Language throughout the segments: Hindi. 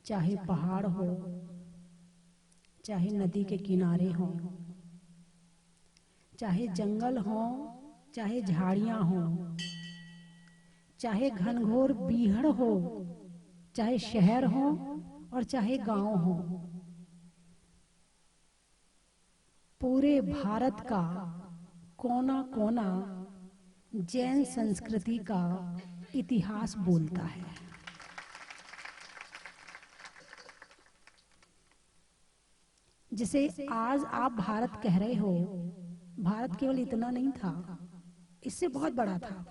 चाहे पहाड़ हो, चाहे नदी के किनारे हो, चाहे जंगल हो, चाहे झाड़ियां हो, चाहे घनघोर बीहड़ हो, चाहे शहर हो और चाहे गांव हो, पूरे भारत का कोना कोना जैन संस्कृति का इतिहास बोलता है। जिसे आज आप भारत कह रहे हो, भारत केवल इतना नहीं था, इससे बहुत बड़ा था।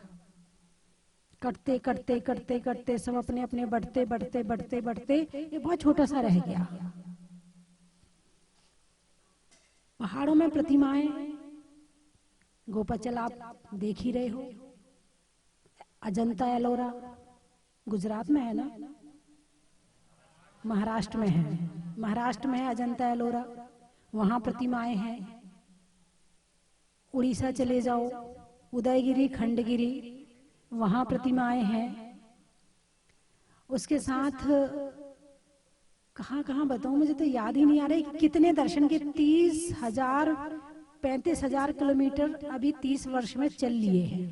कटते कटते कटते कटते सब अपने अपने बढ़ते बढ़ते बढ़ते बढ़ते ये बहुत छोटा सा रह गया। पहाड़ों में प्रतिमाएं, गोपाचल आप देख ही रहे हो, अजंता एलोरा गुजरात में है ना, महाराष्ट्र में है, महाराष्ट्र में है अजंता एलोरा, वहां प्रतिमाएं हैं। उड़ीसा चले जाओ, उदयगिरी खंडगिरी, वहां प्रतिमाएं हैं। उसके साथ कहां कहां बताऊं, मुझे तो याद ही नहीं आ रहा कितने दर्शन के 30,000 35,000 किलोमीटर अभी 30 वर्ष में चल लिए हैं,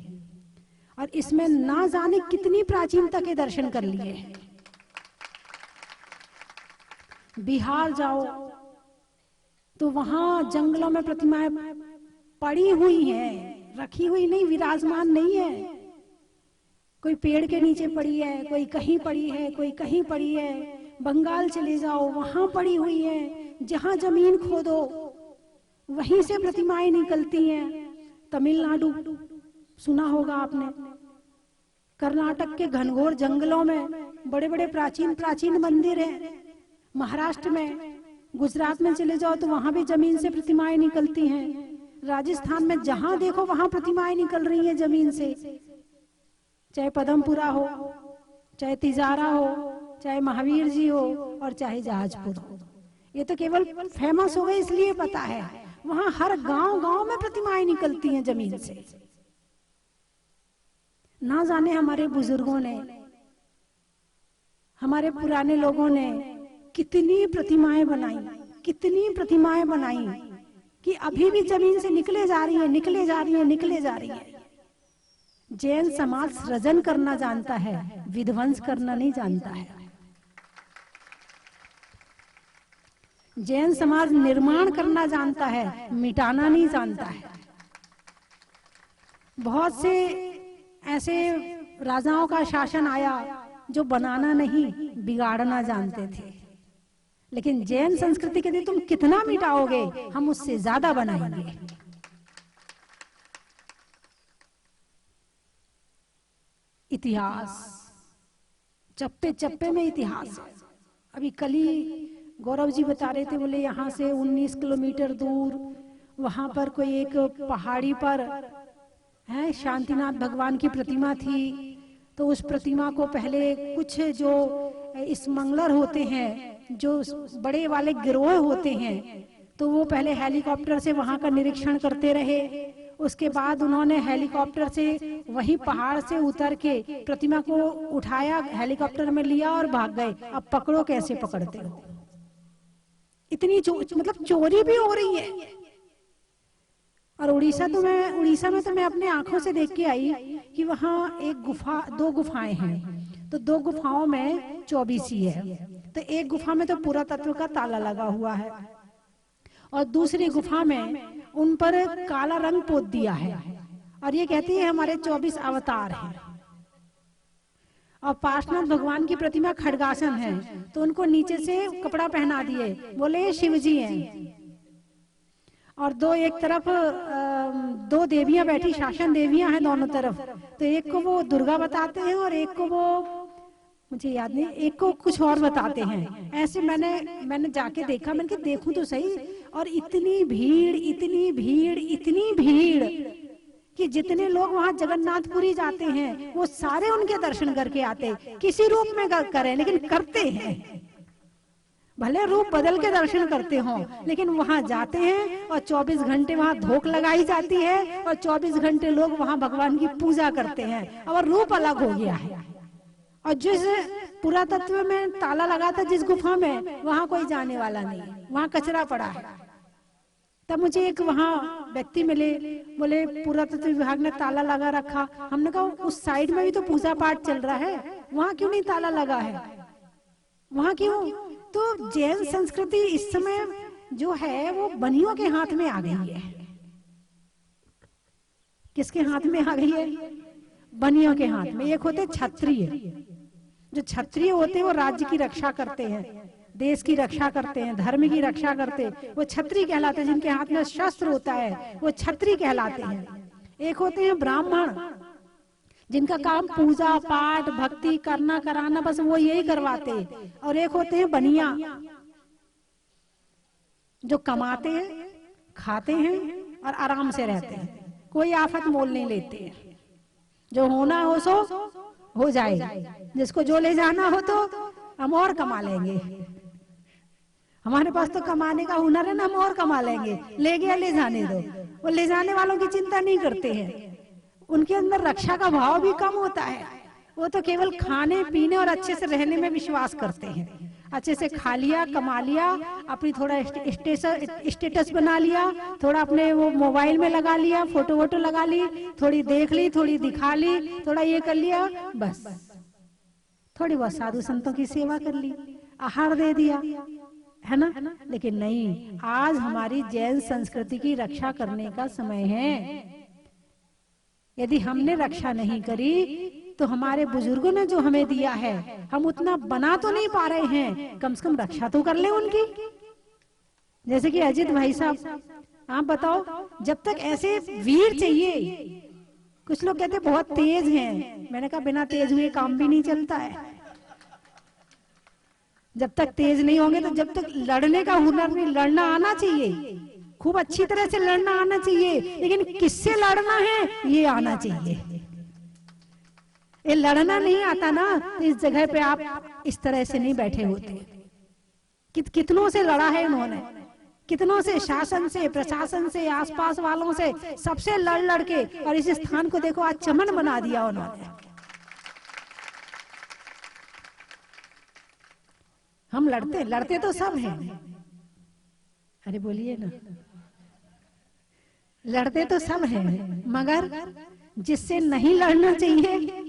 और इसमें ना जाने कितनी प्राचीनता के दर्शन कर लिए हैं। बिहार जाओ तो वहां जंगलों में प्रतिमाएं पड़ी हुई हैं, रखी हुई नहीं, विराजमान नहीं है। कोई पेड़ के नीचे पड़ी है, कोई कहीं पड़ी है, कोई कहीं पड़ी है। बंगाल चले जाओ, वहां पड़ी हुई है, जहां जमीन खोदो वहीं से प्रतिमाएं निकलती हैं। तमिलनाडु सुना होगा आपने, कर्नाटक के घनघोर जंगलों में बड़े बड़े प्राचीन प्राचीन मंदिर हैं। महाराष्ट्र में, गुजरात में चले जाओ तो वहां भी जमीन से प्रतिमाएं निकलती हैं। राजस्थान में जहां देखो वहां प्रतिमाएं निकल रही हैं जमीन से, चाहे पदमपुरा हो, चाहे तिजारा हो, चाहे महावीर जी हो और चाहे जहाजपुर हो। ये तो केवल फेमस हो गए इसलिए पता है, वहां हर गांव गांव में प्रतिमाएं निकलती हैं जमीन से। ना जाने हमारे बुजुर्गों ने, हमारे पुराने लोगों ने कितनी प्रतिमाएं बनाई, कितनी प्रतिमाएं बनाई कि अभी भी जमीन से निकले जा रही है, निकले जा रही है, निकले जा रही है। जैन समाज सृजन करना जानता है, विध्वंस करना नहीं जानता है। जैन समाज निर्माण करना जानता है, मिटाना नहीं जानता है। बहुत से ऐसे राजाओं का शासन आया जो बनाना नहीं, बिगाड़ना जानते थे। लेकिन जैन संस्कृति के लिए तुम कितना मिटाओगे, हम उससे ज्यादा बनाएंगे। इतिहास चप्पे चप्पे में इतिहास है। अभी कल ही गौरव जी बता रहे थे, बोले यहाँ से 19 किलोमीटर दूर वहां पर कोई एक पहाड़ी पर है शांतिनाथ भगवान की प्रतिमा थी। तो उस प्रतिमा को पहले कुछ जो स्मगलर होते हैं, जो बड़े वाले गिरोह होते हैं, तो वो पहले हेलीकॉप्टर से वहां का निरीक्षण करते रहे। उसके बाद उन्होंने हेलीकॉप्टर से वही पहाड़ से उतर के प्रतिमा को उठाया, हेलीकॉप्टर में लिया और भाग गए। अब पकड़ो कैसे पकड़ते हो। इतनी मतलब चोरी भी हो रही है। और उड़ीसा में तो मैं अपने आंखों से देख के आई कि वहां एक गुफा, 2 गुफाएं हैं। तो 2 गुफाओं में 24 है। तो एक गुफा में तो पुरातत्व का ताला लगा हुआ है, और दूसरी गुफा में उन पर काला रंग पोत दिया है, और ये कहती है हमारे 24 अवतार हैं। और पार्श्वनाथ भगवान की प्रतिमा खड्गासन है, तो उनको नीचे से कपड़ा पहना दिए, बोले शिव जी हैं। और 2 एक तरफ 2 देवियां बैठी, शासन देवियां हैं दोनों तरफ। तो एक को वो दुर्गा बताते हैं और एक को वो, मुझे याद नहीं, एक को कुछ और बताते हैं। ऐसे मैंने जाके देखा, मैंने कहा देखूं तो सही। और इतनी भीड़, इतनी भीड़, इतनी भीड़ कि जितने लोग वहां जगन्नाथपुरी जाते हैं वो सारे उनके दर्शन करके आते, किसी रूप में करें लेकिन करते हैं। भले रूप बदल के दर्शन करते हो, लेकिन वहां जाते हैं और 24 घंटे वहां धोख लगाई जाती है और 24 घंटे लोग वहां भगवान की पूजा करते हैं, और रूप अलग हो गया है। और जिस पुरातत्व में ताला लगा था जिस गुफा में, वहां कोई जाने वाला नहीं, वहां कचरा पड़ा है। तब मुझे एक वहां व्यक्ति मिले, बोले पुरातत्व विभाग ने ताला लगा रखा। हमने कहा उस साइड में भी तो पूजा पाठ चल रहा है, वहां क्यों नहीं ताला लगा है, वहां क्यों? तो जैन संस्कृति इस समय जो है वो बनियों के हाथ में आ गई है। किसके हाथ में आ गई है? बनियों के हाथ में। एक होते क्षत्रिय, जो क्षत्रिय होते हैं वो राज्य की रक्षा करते हैं, देश की रक्षा करते हैं, धर्म की रक्षा करते हैं, वो क्षत्रिय कहलाते हैं। जिनके हाथ में शस्त्र होता है वो क्षत्रिय कहलाते हैं। एक होते हैं ब्राह्मण, जिनका काम पूजा पाठ भक्ति करना कराना, बस वो यही करवाते। और एक होते हैं बनिया, जो कमाते हैं, खाते हैं और आराम से रहते हैं, कोई आफत मोल नहीं लेते हैं। जो होना हो सो हो जाए, जिसको जो ले जाना हो तो हम और कमा लेंगे, हमारे पास तो कमाने का हुनर है ना, हम और कमा लेंगे, ले गया ले जाने दो। वो ले जाने वालों की चिंता नहीं करते हैं, उनके अंदर रक्षा का भाव भी कम होता है। वो तो केवल खाने पीने और अच्छे से रहने में विश्वास करते हैं। अच्छे से खा लिया, कमा लिया, अपनी थोड़ा स्टेटस बना लिया, थोड़ा अपने वो मोबाइल में लगा लिया, फोटो वोटो लगा ली, थोड़ी देख ली, थोड़ी दिखा ली, थोड़ा ये कर लिया, बस थोड़ी बहुत साधु संतों की सेवा कर ली, आहार दे दिया, है ना। लेकिन नहीं, आज हमारी जैन संस्कृति की रक्षा करने का समय है। यदि हमने रक्षा नहीं करी तो हमारे बुजुर्गों ने जो हमें दिया है, हम उतना बना तो नहीं पा रहे हैं, कम से कम रक्षा तो कर ले उनकी। जैसे कि अजित भाई साहब, आप बताओ, जब तक ऐसे वीर चाहिए। कुछ लोग कहते बहुत तेज हैं, मैंने कहा बिना तेज हुए काम भी नहीं चलता है। जब तक तेज नहीं होंगे तो जब तक लड़ने का हुनर नहीं, लड़ना आना चाहिए, खूब अच्छी तरह से लड़ना आना चाहिए, लेकिन किससे लड़ना है ये आना चाहिए। ये लड़ना नहीं आता ना, तो इस जगह पे आप इस तरह से नहीं बैठे होते। कितनों से लड़ा है इन्होंने, कितनों से, शासन से, प्रशासन से, आसपास वालों से, सबसे लड़ लड़ के, और इस स्थान को देखो आज चमन बना दिया उन्होंने। हम लड़ते तो सब हैं, अरे बोलिए ना, लड़ते तो सब हैं, मगर जिससे नहीं लड़ना चाहिए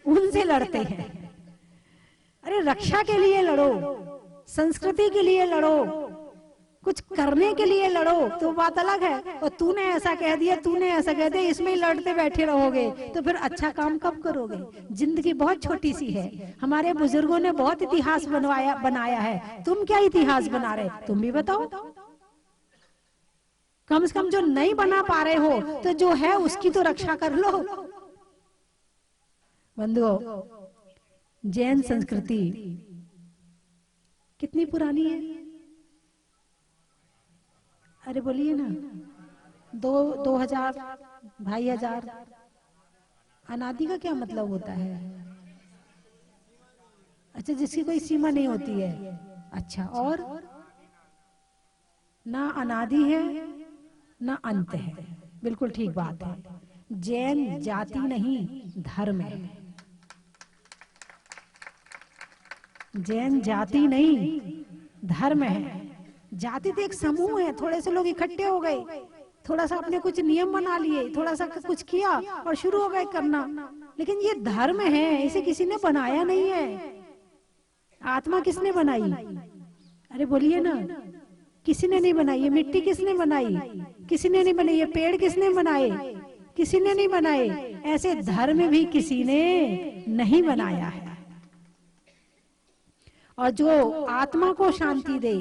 उनसे लड़ते हैं। अरे रक्षा के लिए लड़ो, संस्कृति के लिए लड़ो, कुछ करने के लिए लड़ो तो बात अलग है। और तूने ऐसा कह दिया, तूने ऐसा कह दिया, इसमें ही लड़ते बैठे रहोगे तो फिर अच्छा काम कब करोगे? जिंदगी बहुत छोटी सी है, हमारे बुजुर्गों ने बहुत इतिहास बनाया है, तुम क्या इतिहास बना रहे, तुम भी बताओ। कम से कम जो नहीं बना पा रहे हो तो जो है उसकी तो रक्षा कर लो। बंधुओं, जैन संस्कृति कितनी पुरानी है? अरे बोलिए ना, 2000 2500। अनादि का क्या मतलब होता है? अच्छा, जिसकी कोई सीमा नहीं होती है। अच्छा, और ना अनादि है ना अंत है, बिल्कुल ठीक बात है। जैन जाति नहीं धर्म है, जैन जाति नहीं धर्म है। जाति तो एक समूह है, थोड़े से लोग इकट्ठे हो गए, थोड़ा सा अपने कुछ नियम बना लिए, थोड़ा सा कुछ किया और शुरू हो गए करना, लेकिन ये धर्म है, इसे किसी ने बनाया नहीं है। आत्मा किसने बनाई? अरे बोलिए ना, किसी ने नहीं बनाई। ये मिट्टी किसने बनाई? किसी ने नहीं बनाई। ये पेड़ किसने बनाए? किसी ने नहीं बनाए। ऐसे धर्म भी किसी ने नहीं बनाया है। और जो आत्मा को शांति दे,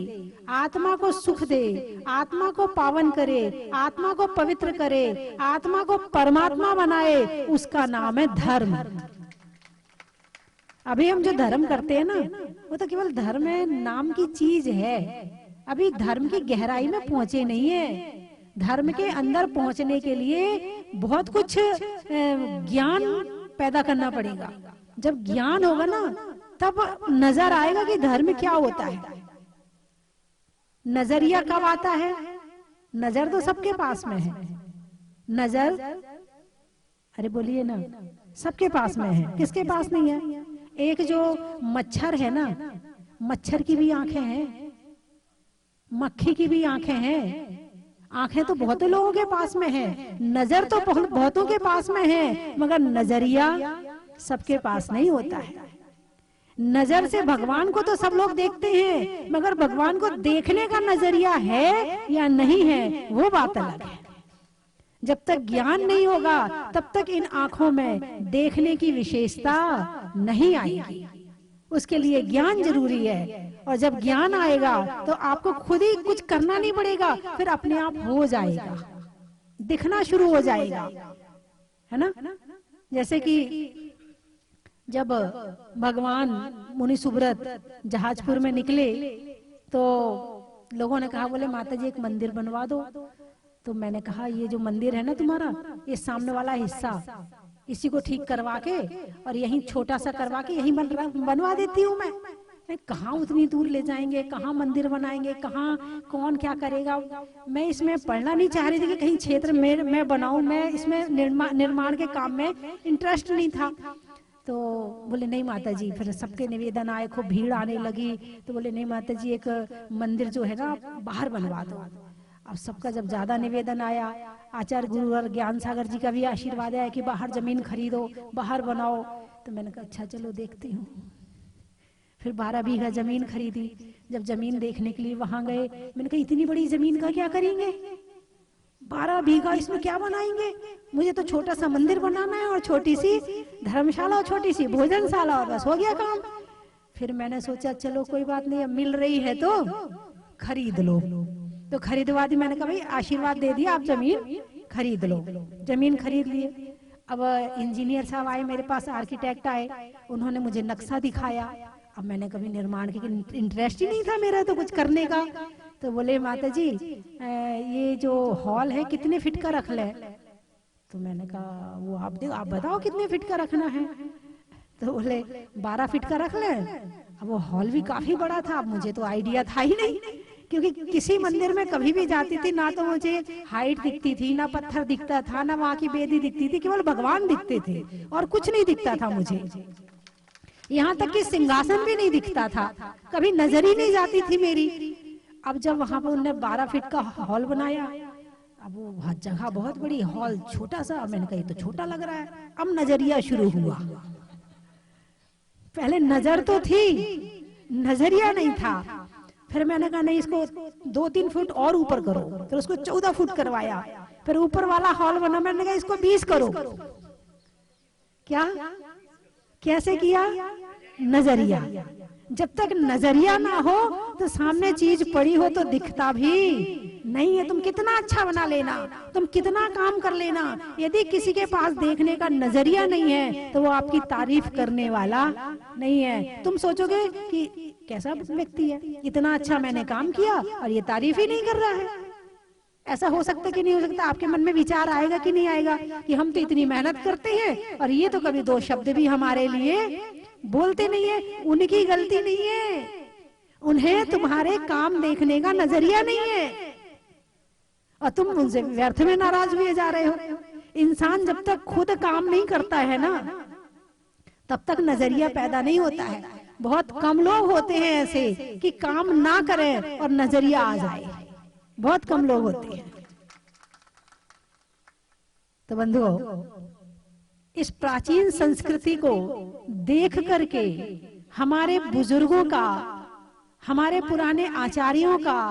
आत्मा को सुख दे, आत्मा को पावन करे, आत्मा को पवित्र करे, आत्मा को परमात्मा बनाए, उसका नाम है धर्म। अभी हम जो धर्म करते हैं ना, वो तो केवल धर्म है, नाम की चीज है। अभी धर्म की गहराई में पहुंचे नहीं है। धर्म के अंदर पहुंचने के लिए बहुत कुछ ज्ञान पैदा करना पड़ेगा। जब ज्ञान होगा ना, तब नजर आएगा कि धर्म क्या होता है। नजरिया कब आता है? नजर तो सबके पास में है, नजर, अरे बोलिए ना, सबके पास में है, किसके पास नहीं है? एक जो मच्छर है ना, मच्छर की भी आंखें हैं, मक्खी की भी आंखें हैं, आंखें तो बहुत लोगों के पास में है, नजर तो बहुतों के पास में है, मगर नजरिया सबके पास नहीं होता है। नजर से भगवान को तो सब लोग देखते हैं, मगर भगवान को देखने का नजरिया है या नहीं है, वो बात अलग है। जब तक ज्ञान नहीं होगा तब तक इन आंखों में देखने की विशेषता नहीं आएगी। उसके लिए ज्ञान जरूरी है, और जब ज्ञान आएगा तो आपको खुद ही कुछ करना नहीं पड़ेगा, फिर अपने आप हो जाएगा, दिखना शुरू हो जाएगा, है ना। जैसे कि जब भगवान मुनि सुब्रत जहाजपुर में निकले तो लोगों ने कहा, बोले माता जी एक मंदिर बनवा दो। तो मैंने कहा, ये जो मंदिर है ना तुम्हारा, ये सामने वाला हिस्सा, इसी को ठीक करवा के और यहीं छोटा सा करवा के यहीं बनवा देती हूँ मैं। कहाँ उतनी दूर ले जाएंगे, कहाँ मंदिर बनाएंगे, कहाँ कौन क्या करेगा। मैं इसमें पढ़ना नहीं चाह रही थी कि कहीं क्षेत्र में मैं बनाऊं, मैं इसमें निर्माण के काम में इंटरेस्ट नहीं था। तो बोले नहीं माता जी, फिर सबके निवेदन आए, खूब भीड़ आने लगी, तो बोले नहीं माता जी एक मंदिर जो है ना बाहर बनवा दो। अब सबका जब ज्यादा निवेदन आया, आचार्य गुरु और ज्ञान सागर जी का भी आशीर्वाद है कि बाहर जमीन खरीदो, बाहर बनाओ। तो मैंने कहा अच्छा चलो देखती हूँ। फिर 12 बीघा जमीन खरीदी। जब जमीन देखने के लिए वहां गए, मैंने कहा इतनी बड़ी जमीन का क्या करेंगे, 12 बीघा, इसमें क्या बनाएंगे? मुझे तो छोटा सा मंदिर बनाना है और छोटी सी धर्मशाला और छोटी सी भोजनशाला, और बस हो गया काम। फिर मैंने सोचा चलो कोई बात नहीं, अब मिल रही है तो खरीद लो। तो खरीदवा दी। मैंने कहा भाई आशीर्वाद दे दिया, आप जमीन खरीद लो। जमीन खरीद लिए। अब इंजीनियर साहब आए मेरे पास, आर्किटेक्ट आए, उन्होंने मुझे नक्शा दिखाया। अब मैंने कभी निर्माण की इंटरेस्ट ही नहीं था मेरा तो कुछ करने का। तो बोले माता जी ये जो हॉल है कितने फीट का रख ले? तो मैंने कहा वो आप बताओ कितने फीट का रखना है? तो बोले 12 फीट का रख ले। अब वो हॉल भी काफी बड़ा था, अब मुझे तो आइडिया था ही नहीं, क्योंकि किसी मंदिर में कभी भी जाती थी ना तो मुझे हाइट दिखती थी, ना पत्थर दिखता था, ना वहां की बेदी दिखती थी, केवल भगवान दिखते थे और कुछ नहीं दिखता था मुझे। यहाँ तक कि सिंहासन भी नहीं दिखता था, कभी नजर ही नहीं जाती थी मेरी। अब जब वहां पर उन्होंने 12 फीट का हॉल बनाया, अब वो जगह बहुत बड़ी, हॉल छोटा सा, मैंने कहा तो छोटा लग रहा है। अब नजरिया शुरू हुआ। पहले नजर तो थी, नजरिया नहीं था। फिर मैंने कहा नहीं, इसको 2-3 फुट और ऊपर करो। फिर उसको 14 फुट करवाया। फिर ऊपर वाला हॉल बना, मैंने कहा इसको 20 करो। क्या कैसे किया? नजरिया। जब तक नजरिया ना हो तो सामने चीज पड़ी हो तो दिखता भी नहीं है। तुम कितना अच्छा बना लेना, तुम कितना काम कर लेना, यदि किसी के पास देखने का नजरिया नहीं है तो वो आपकी तारीफ करने वाला नहीं है। तुम सोचोगे कि कैसा व्यक्ति है, इतना अच्छा मैंने काम किया और ये तारीफ ही नहीं कर रहा है। ऐसा हो सकता कि नहीं हो सकता? आपके मन में विचार आएगा कि नहीं आएगा कि हम तो इतनी मेहनत करते हैं और ये तो कभी 2 शब्द भी हमारे लिए बोलते नहीं है। उनकी गलती नहीं है, उन्हें तुम्हारे काम देखने का नजरिया नहीं है और तुम उनसे व्यर्थ में नाराज हुए जा रहे हो। इंसान जब तक खुद काम नहीं करता है ना तब तक नजरिया पैदा नहीं होता है। बहुत कम लोग होते हैं ऐसे कि काम ना करें और नजरिया आ जाए, बहुत कम लोग होते हैं। तो बंधुओं, इस प्राचीन संस्कृति को देख करके हमारे बुजुर्गों का, हमारे पुराने आचार्यों का,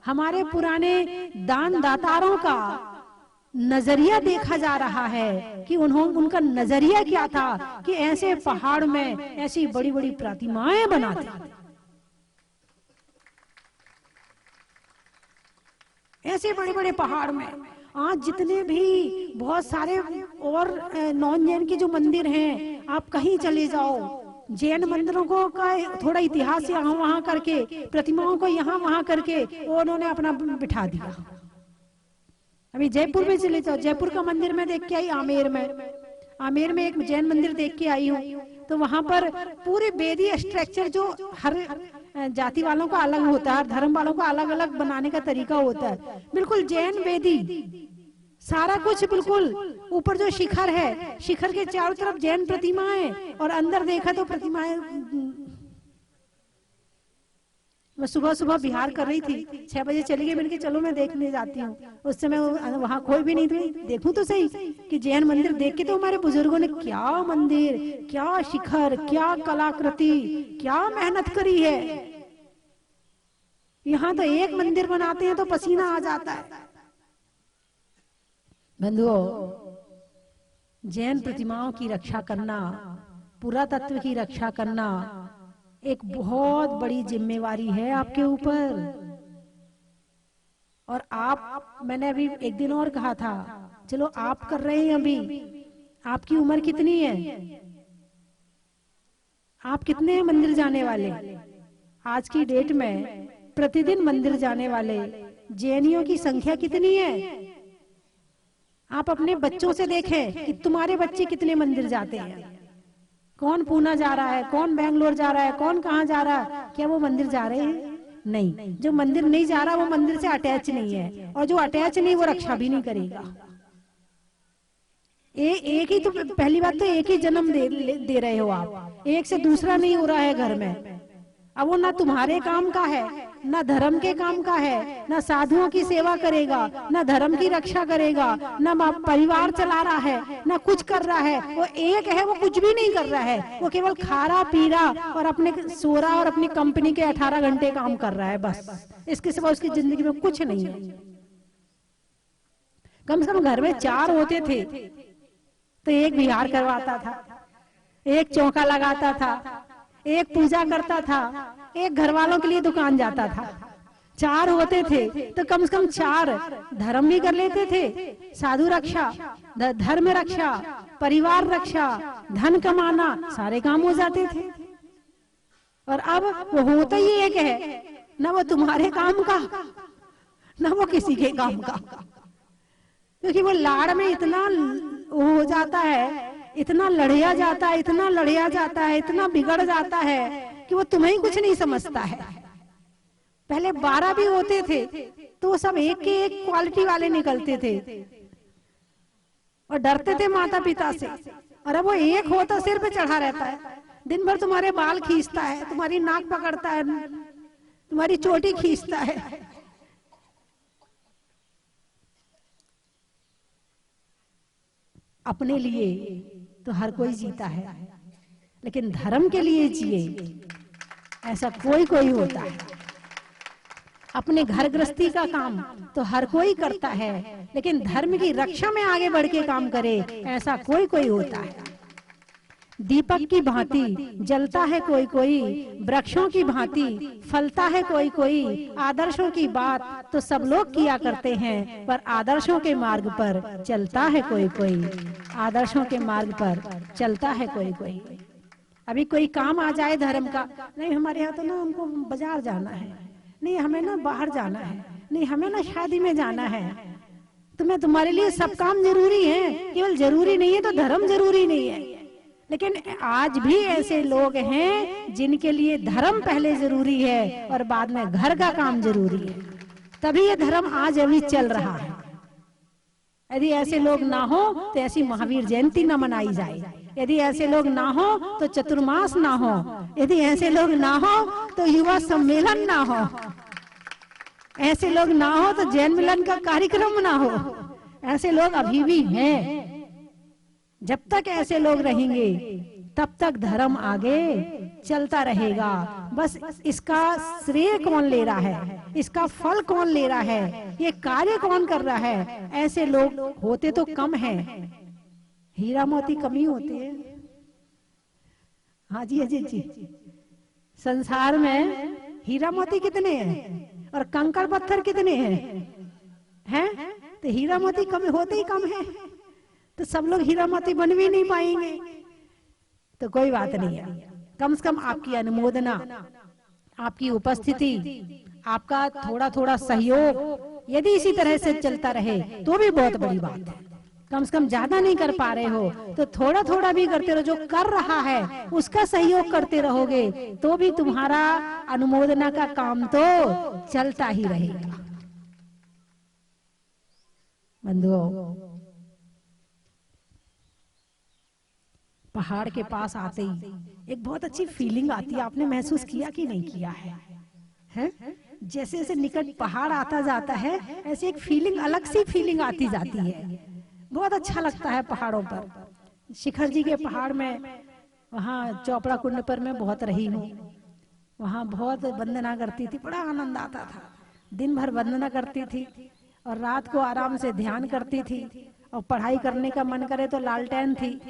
हमारे पुराने दान दातारों का नजरिया देखा जा रहा है कि उनका नजरिया क्या था कि ऐसे पहाड़ में ऐसी बड़ी बड़ी प्रतिमाएं बनाते, ऐसे बड़े बड़े पहाड़ में। आज जितने भी बहुत सारे और नॉन जैन के जो मंदिर हैं, आप कहीं चले जाओ, जैन मंदिरों को का थोड़ा इतिहास यहाँ वहां करके, प्रतिमाओं को यहाँ वहां करके वो उन्होंने अपना बिठा दिया। अभी जयपुर में चले जाओ, जयपुर का मंदिर में देख के आई, आमेर में एक जैन मंदिर देख के आई हूँ। तो वहां पर पूरे वेदी स्ट्रक्चर जो हर जाति वालों का अलग होता है, धर्म वालों का अलग अलग बनाने का तरीका होता है। बिल्कुल जैन वेदी सारा कुछ, बिल्कुल ऊपर जो शिखर है, शिखर के चारों तरफ जैन प्रतिमाएं, और अंदर देखा तो प्रतिमाएं। मैं सुबह सुबह बिहार कर रही थी, 6 बजे चली गई, मैंने कहा चलो मैं देखने जाती हूँ। उस समय वहां कोई भी नहीं थी, देखूं तो सही कि जैन मंदिर देख के तो हमारे बुजुर्गों ने क्या मंदिर, क्या शिखर, क्या कलाकृति, क्या मेहनत करी है। यहाँ तो एक मंदिर बनाते हैं तो पसीना आ जाता है। बंधुओं, जैन प्रतिमाओं की रक्षा करना, पुरातत्व की रक्षा करना एक बहुत बड़ी जिम्मेवारी है आपके ऊपर। और आप, मैंने अभी एक दिन और कहा था, चलो आप कर रहे हैं, अभी आपकी उम्र कितनी है, आप कितने हैं मंदिर जाने वाले? आज की डेट में प्रतिदिन मंदिर जाने वाले जैनियों की संख्या कितनी है? आप अपने बच्चों से देखें कि तुम्हारे बच्चे कितने मंदिर जाते हैं। कौन पूना जा रहा है, कौन बेंगलोर जा रहा है, कौन कहाँ जा रहा है? क्या वो मंदिर जा रहे हैं? नहीं। जो मंदिर नहीं जा रहा वो मंदिर से अटैच नहीं है, और जो अटैच नहीं वो रक्षा भी नहीं करेगा। एक ही तो, पहली बात तो एक ही जन्म दे रहे हो आप, एक से दूसरा नहीं हो रहा है घर में। अब वो ना तुम्हारे काम का है, ना धर्म के काम का है, ना साधुओं की सेवा करेगा, ना धर्म की रक्षा करेगा, ना परिवार चला रहा है, ना कुछ कर रहा है। वो एक है, वो कुछ भी नहीं कर रहा है, वो केवल खा रहा पी रहा और अपने सो रहा और अपनी कंपनी के 18 घंटे काम कर रहा है, बस। इसके सिवा उसकी जिंदगी में कुछ नहीं है। कम से कम घर में 4 होते थे तो एक विहार करवाता था, एक चौका लगाता था, एक पूजा करता था, एक घर वालों के लिए दुकान जाता था। 4 होते थे तो कम से कम 4 धर्म भी कर लेते थे, साधु रक्षा, धर्म रक्षा, परिवार रक्षा, धन कमाना, सारे काम हो जाते थे। और अब वो होता ही एक है, ना वो तुम्हारे काम का, ना वो किसी के काम का, क्योंकि वो लाड़ में इतना हो जाता है, इतना लड़िया जाता है, इतना लड़िया जाता है, इतना बिगड़ जाता है कि वो तुम्हें ही कुछ नहीं समझता है। पहले 12 भी होते थे तो वो सब एक के एक क्वालिटी वाले निकलते थे और डरते थे माता पिता से। और अब वो एक होता सिर पे चढ़ा रहता है, दिन भर तुम्हारे बाल खींचता है, तुम्हारी नाक पकड़ता है, तुम्हारी चोटी खींचता है। अपने लिए तो हर कोई जीता है, लेकिन धर्म के लिए जिए ऐसा कोई कोई होता है। अपने घर गृहस्थी का काम तो हर कोई करता है, लेकिन धर्म की रक्षा में आगे बढ़ के काम करे ऐसा कोई कोई होता है। दीपक की भांति जलता है कोई कोई, वृक्षों की भांति फलता है कोई कोई। आदर्शों की बात तो सब लोग किया करते हैं, पर आदर्शों के मार्ग पर चलता है कोई कोई। आदर्शों के मार्ग पर चलता है कोई कोई। अभी कोई काम आ जाए धर्म का, नहीं हमारे यहाँ तो ना हमको बाजार जाना है, नहीं हमें ना बाहर जाना है, नहीं हमें ना शादी में जाना है। तुम्हारे लिए सब काम जरूरी है, केवल जरूरी नहीं है तो धर्म जरूरी नहीं है। लेकिन आज भी ऐसे लोग हैं जिनके लिए धर्म पहले जरूरी है और बाद में घर का काम जरूरी है, तभी ये धर्म आज अभी चल रहा है। यदि ऐसे लोग ना हो तो ऐसी महावीर जयंती न मनाई जाए, यदि ऐसे लोग ना हो तो चतुर्मास ना हो, यदि ऐसे लोग ना हो तो युवा सम्मेलन ना हो, ऐसे लोग ना हो तो जैन मिलन का कार्यक्रम ना हो। ऐसे लोग अभी भी हैं। जब तक ऐसे लोग रहेंगे तब तक धर्म आगे चलता रहेगा। बस इसका श्रेय कौन ले रहा है, इसका फल कौन ले रहा है, ये कार्य कौन कर रहा है, ऐसे लोग होते तो कम हैं। हीरा मोती कम ही होते हैं। हाँ जी अजीत जी, संसार में हीरा मोती कितने हैं और कंकड़ पत्थर कितने हैं? तो हीरा मोती कम होते ही कम है, तो सब लोग हीरा मोती बन भी नहीं पाएंगे। तो कोई बात नहीं है, कम से कम आपकी अनुमोदना, आपकी उपस्थिति, आपका थोड़ा थोड़ा सहयोग यदि इसी तरह से चलता रहे तो भी बहुत बड़ी बात है। कम से कम ज्यादा नहीं कर पा रहे हो तो थोड़ा थोड़ा भी करते रहो, जो कर रहा है उसका सहयोग करते रहोगे तो भी तुम्हारा अनुमोदना का काम तो चलता ही रहेगा। बंधुओं, पहाड़ के पास आते ही एक बहुत अच्छी फीलिंग आती है, आपने महसूस किया कि नहीं किया है? जैसे जैसे निकट पहाड़ आता जाता है ऐसे एक फीलिंग, अलग सी फीलिंग आती जाती है, बहुत अच्छा लगता है पहाड़ों पर। शिखर जी के पहाड़ में, वहाँ चौपड़ा कुंड पर मैं बहुत रही हूँ, वहाँ बहुत वंदना करती थी, बड़ा आनंद आता था। दिन भर वंदना करती थी और रात को आराम से ध्यान करती थी, और पढ़ाई करने का मन करे तो लालटेन थी,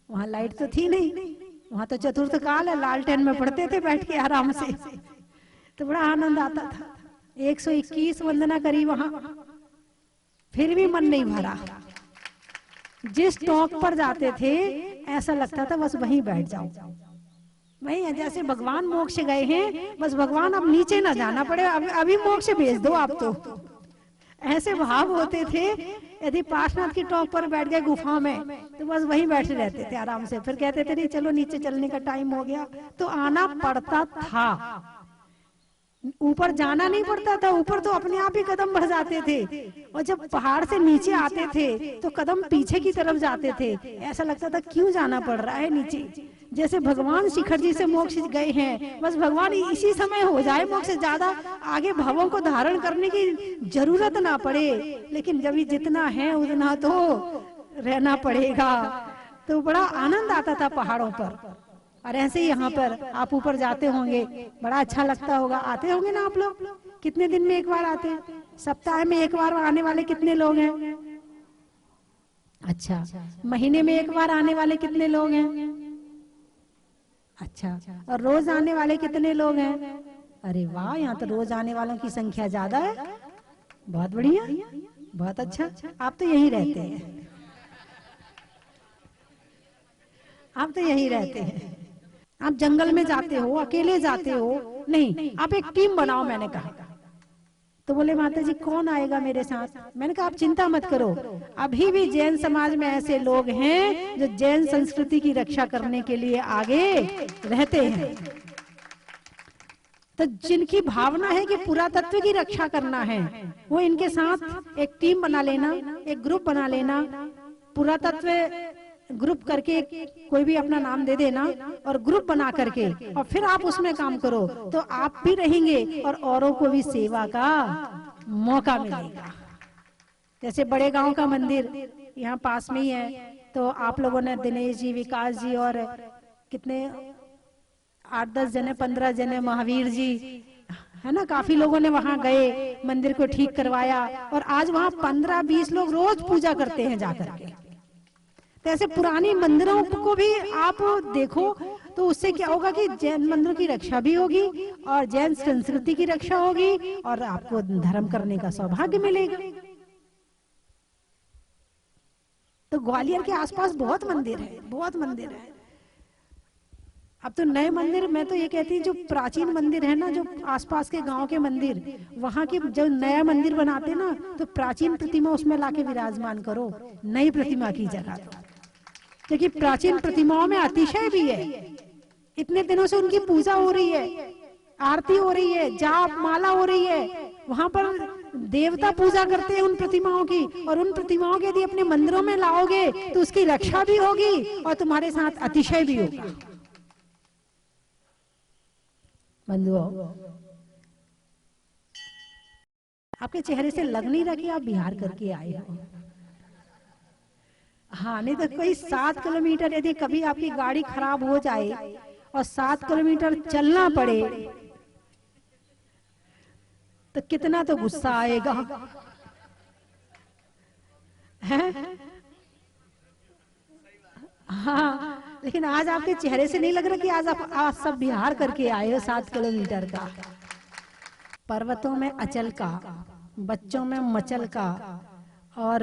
वहाँ लाइट तो थी नहीं, वहाँ तो चतुर्थ काल है, लालटेन में पढ़ते थे बैठ के आराम से, तो बड़ा आनंद आता था। 121 वंदना करी वहाँ, फिर भी मन नहीं भरा। जिस टॉप पर जाते थे ऐसा लगता था बस वहीं बैठ जाओ, वहीं, जैसे भगवान मोक्ष गए हैं, बस भगवान अब नीचे ना जाना पड़े, अभी मोक्ष भेज दो आप तो, ऐसे भाव होते थे। यदि पार्श्वनाथ की टॉप पर बैठ गए गुफा में तो बस वहीं बैठे रहते थे आराम से, फिर कहते थे नहीं चलो नीचे चलने का टाइम हो गया, तो आना पड़ता था, ऊपर जाना नहीं पड़ता था, ऊपर तो अपने आप ही कदम बढ़ जाते थे, और जब पहाड़ से नीचे आते थे तो कदम पीछे की तरफ जाते थे, ऐसा लगता था क्यों जाना पड़ रहा है नीचे। जैसे भगवान शिखर जी से मोक्ष गए हैं, बस भगवान इसी समय हो जाए मोक्ष, ज्यादा आगे भावों को धारण करने की जरूरत ना पड़े, लेकिन जब जितना है उतना तो रहना पड़ेगा। तो बड़ा आनंद आता था पहाड़ों पर। और ऐसे ही यहाँ पर आप ऊपर जाते होंगे, बड़ा अच्छा लगता होगा, आते होंगे ना आप लोग? कितने दिन में एक बार आते हैं? सप्ताह में एक बार आने वाले कितने लोग हैं? अच्छा, महीने में एक बार आने वाले कितने लोग हैं? अच्छा, और रोज आने वाले कितने लोग हैं? अरे वाह, यहाँ तो रोज आने वालों की संख्या ज्यादा है, बहुत बढ़िया, बहुत अच्छा। आप तो यहीं रहते हैं, आप तो यहीं रहते हैं, आप जंगल में जाते हो, अकेले जाते हो? नहीं, आप एक टीम बनाओ, मैंने कहा। तो बोले माता जी कौन आएगा मेरे साथ? मैंने कहा आप चिंता मत करो, अभी भी जैन समाज में ऐसे लोग हैं जो जैन संस्कृति की रक्षा करने के लिए आगे रहते हैं। तो जिनकी भावना है कि पुरातत्व की रक्षा करना है, वो इनके साथ एक टीम बना लेना, एक ग्रुप बना लेना, पुरातत्व ग्रुप करके कोई भी अपना नाम दे देना और ग्रुप बना करके, और फिर आप उसमें काम करो, तो आप भी रहेंगे और औरों को भी सेवा का मौका मिलेगा। जैसे बड़े गांव का मंदिर यहाँ पास में ही है, तो आप लोगों ने, दिनेश जी, विकास जी और कितने 8-10 जने, 15 जने, महावीर जी, है ना, काफी लोगों ने वहां गए, मंदिर को ठीक करवाया, और आज वहां 15-20 लोग रोज पूजा करते हैं जाकर के। तो ऐसे पुरानी मंदिरों को भी आप देखो, तो उससे क्या होगा कि जैन मंदिरों की रक्षा भी होगी और जैन संस्कृति की रक्षा होगी, और आपको धर्म करने का सौभाग्य मिलेगा। तो ग्वालियर के आसपास बहुत मंदिर है, बहुत मंदिर है। अब तो नए मंदिर, मैं तो ये कहती हूँ जो प्राचीन मंदिर है ना, जो आसपास के गांव के मंदिर, वहां के जब नया मंदिर बनाते ना, तो प्राचीन प्रतिमा उसमें लाके विराजमान करो, नई प्रतिमा की जगह, क्योंकि प्राचीन प्रतिमाओं में अतिशय भी है। इतने दिनों से उनकी पूजा हो रही है, आरती हो रही है, जाप माला हो रही है, वहां पर देवता पूजा करते हैं उन प्रतिमाओं की, और उन प्रतिमाओं के यदि अपने मंदिरों में लाओगे तो उसकी रक्षा भी होगी और तुम्हारे साथ अतिशय भी होगा। बंधुओं, आपके चेहरे से लग नहीं रहा कि आप बिहार करके आए हो। हाँ, नहीं तो कोई 7 किलोमीटर यदि कभी आपकी गाड़ी खराब हो जाए और 7 किलोमीटर चलना पड़े तो कितना तो गुस्सा आएगा, है? हाँ, लेकिन आज आपके चेहरे से नहीं लग रहा कि आज सब बिहार करके आए हो 7 किलोमीटर का। पर्वतों में अचल का, बच्चों में मचल का, और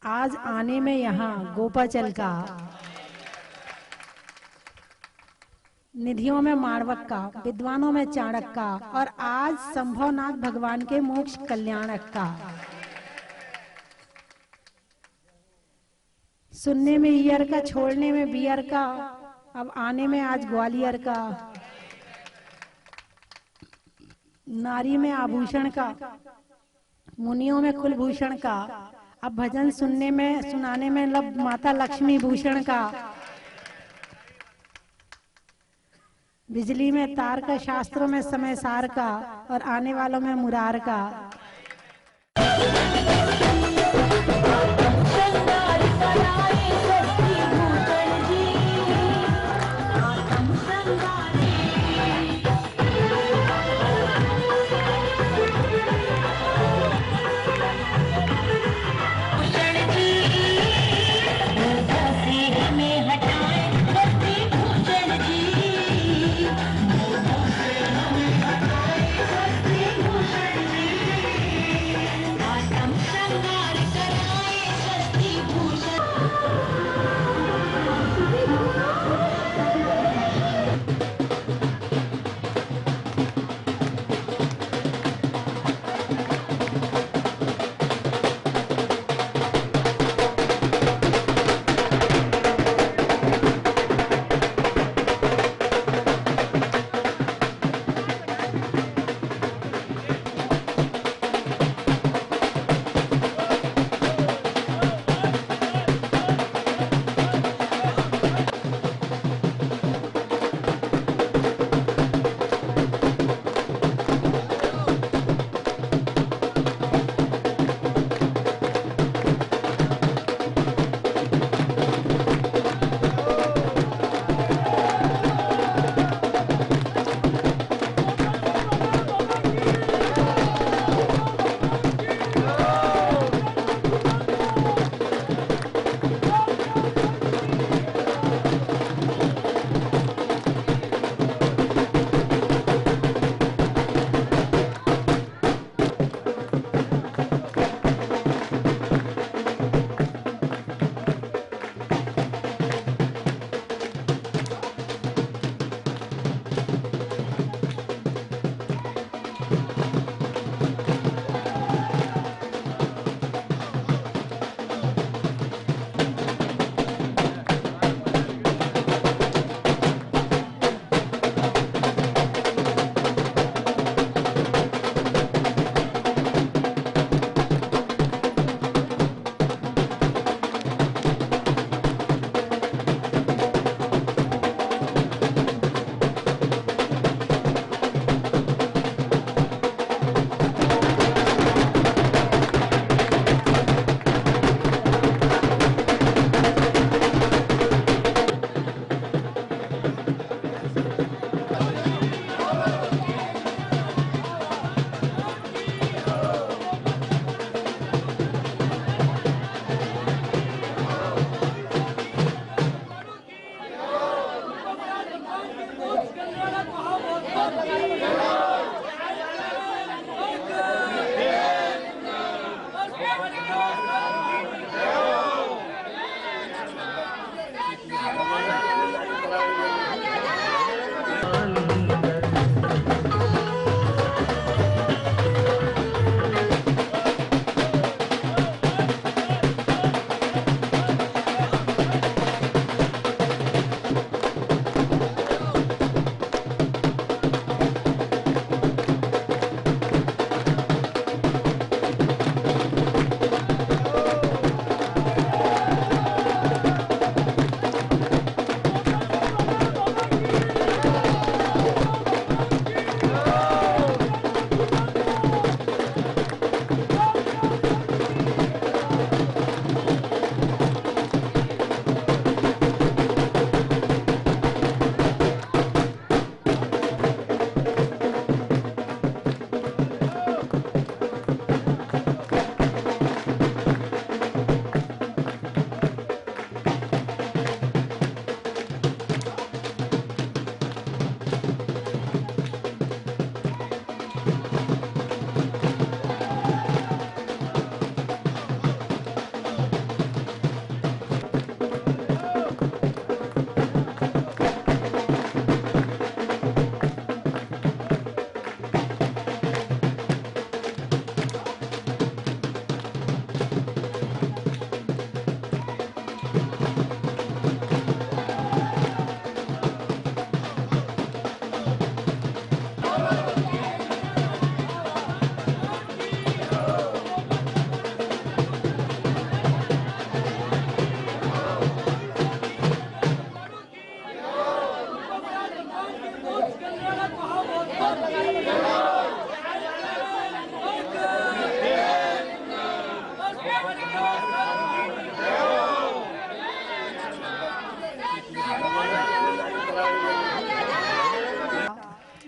आज आने में यहाँ गोपाचल का, निधियों में माणवक का, विद्वानों में चाणक का, और आज संभवनाथ भगवान के मोक्ष कल्याणक का। सुनने में ईयर का, छोड़ने में बियर का, अब आने में आज ग्वालियर का। नारी में आभूषण का, मुनियों में कुलभूषण का, अब भजन सुनने में, सुनाने में लब माता लक्ष्मी भूषण का। बिजली में तार का, शास्त्रों में समय सार का, और आने वालों में मुरार का।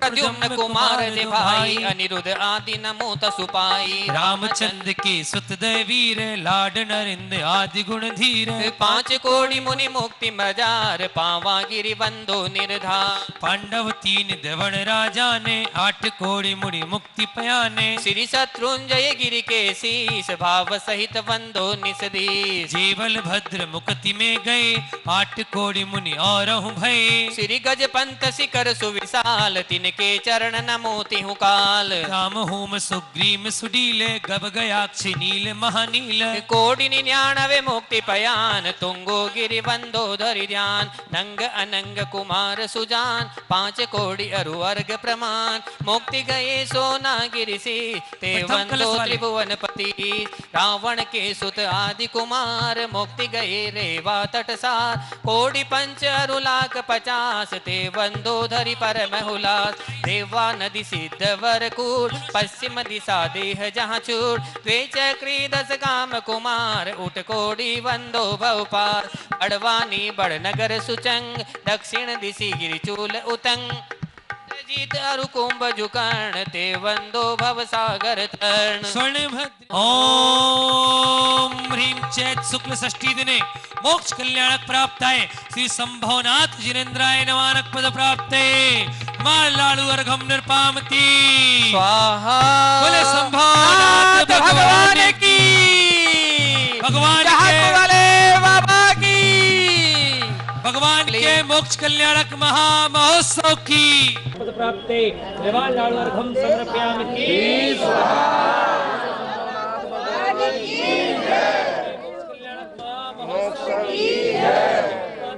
प्रद्युम्न कुमार दे भाई, अनिरुद्ध आदि नमो तसुपाई। रामचंद्र के सुत दय वीर, लाड नरिंद आदि गुण धीर। 5 कोटि मुनि मुक्ति मजार, पावा गिरि बंधो निर्धार। पांडव 3 देवन राजा ने, 8 कोटि मुनि मुक्ति पयाने। श्री शत्रुंजय गिरि के शीस, भाव सहित बंधो निसदीस। जीवल भद्र मुक्ति में गए, 8 कोटि मुनि और भय। श्री गज पंत शिखर सुविशाल, तिनके चरण नमो तिहु काल। राम होम सुग्रीम सुडीले, गब गयाक्षी नील महानील। कोटि 99 मुक्ति पयान, तुंगो गिरि बंधो धरि ध्यान। नंग अनंग कुमार सुजान, 5 कोटि अरु अर्घ प्रमाण। मुक्ति गए सोना गिरि से, ते बंधो त्रिभुवन पति। रावण के सुत आदि कुमार, मुक्ति गए रेवा तटसार। कोटि 5 अरु लाख 50, ते बंधो धरि परम हुलास। देवा नदी सिद्ध वरकूट, पश्चिम दिशा देह जहाँ चूट। द्वे चक्री 10 काम कुमार, उठ कोटि बंधो भवपार। अड़वानी बड़नगर सुचंग, दक्षिण दिशि गिरिचूल उतंग। जीत अरु कुंभ जुकर्ण, ते वंदो भव सागर तर्ण। स्वर्णभद्र ओम ह्रीं चैत शुक्ल षष्ठी दिने मोक्ष कल्याणक प्राप्त है। श्री संभवनाथ जिनेन्द्राय नमानक पद प्राप्त है। मार लाडू अर्घम निर्पामती स्वाहा। बोले संभवनाथ भगवान की, भगवान के वाले बाबा की, भगवान के मोक्ष कल्याणक महा महोत्सव की पद प्राप्त है। देवाल लाडू अर्घम समर्पयामि।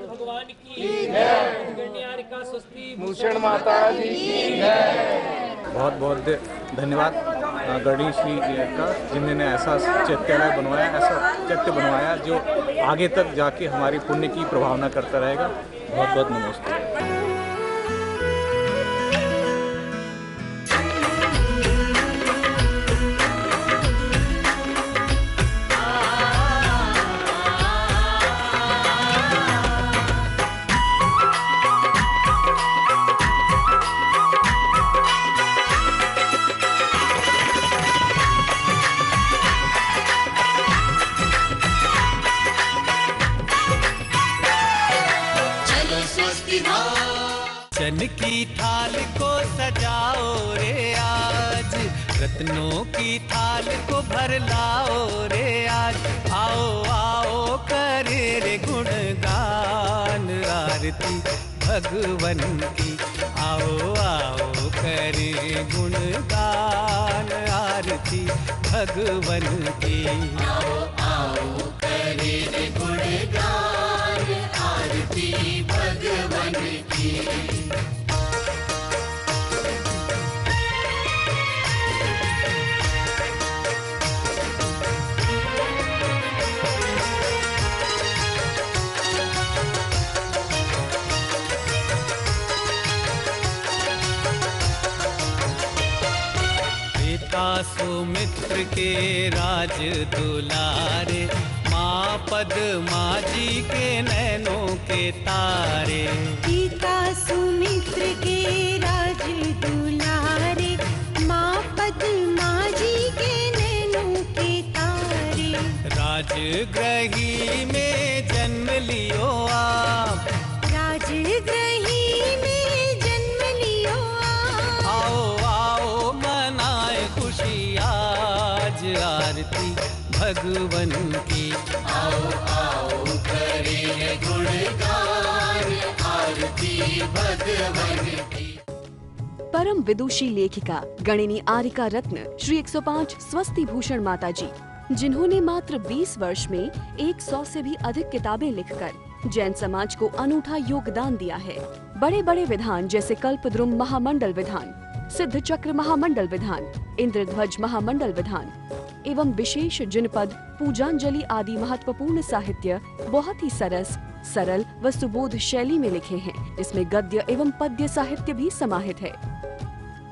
भगवान की गण्यारिका स्वस्ति भूषण माता जी की बहुत बहुत धन्यवाद गणेश जी का, जिन्होंने ऐसा चैत्यालय बनवाया, ऐसा चैत्य बनवाया जो आगे तक जाके हमारी पुण्य की प्रभावना करता रहेगा। बहुत बहुत नमस्ते। चन की थाल को सजाओ रे आज, रत्नों की थाल को भर लाओ रे आज। आओ आओ करे रे गुणगान, आरती भगवन की। आओ आओ करे गुणगान, आरती भगवन की। आओ आओ करे रे गुणगान, आरती भगवन की। सुमित्र के राज दुलारे, माँ पद्मा जी के नैनों के तारे। पिता सुमित्र के राज दुलारे, माँ पद्मा जी के नैनों के तारे। राजगृही में जन्म लियो आप, राजगृही में जन्म लियो आप। आओ आओ मनाए खुशी आज, आरती भगवन की। आओ आओ करें गुणगान, आरती भगवन की। परम विदुषी लेखिका गणिनी आरिका रत्न श्री 105 स्वस्ति भूषण माता जी, जिन्होंने मात्र 20 वर्ष में 100 से भी अधिक किताबें लिखकर जैन समाज को अनूठा योगदान दिया है। बड़े बड़े विधान जैसे कल्पद्रुम महामंडल विधान, सिद्ध चक्र महामंडल विधान, इंद्रध्वज महामंडल विधान एवं विशेष जिनपद, पूजांजलि आदि महत्वपूर्ण साहित्य बहुत ही सरस, सरल व सुबोध शैली में लिखे हैं, जिसमें गद्य एवं पद्य साहित्य भी समाहित है।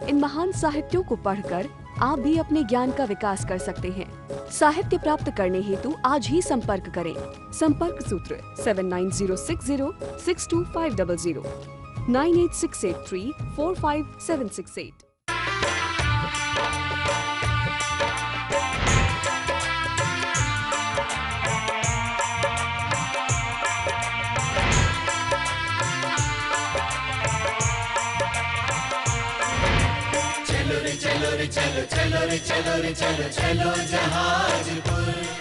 इन महान साहित्यों को पढ़कर आप भी अपने ज्ञान का विकास कर सकते हैं। साहित्य प्राप्त करने हेतु आज ही संपर्क करें। संपर्क सूत्र 7906062500। 9868345768। चलो रे चलो रे चलो चलो रे चलो रे चलो चलो जहाजपुर।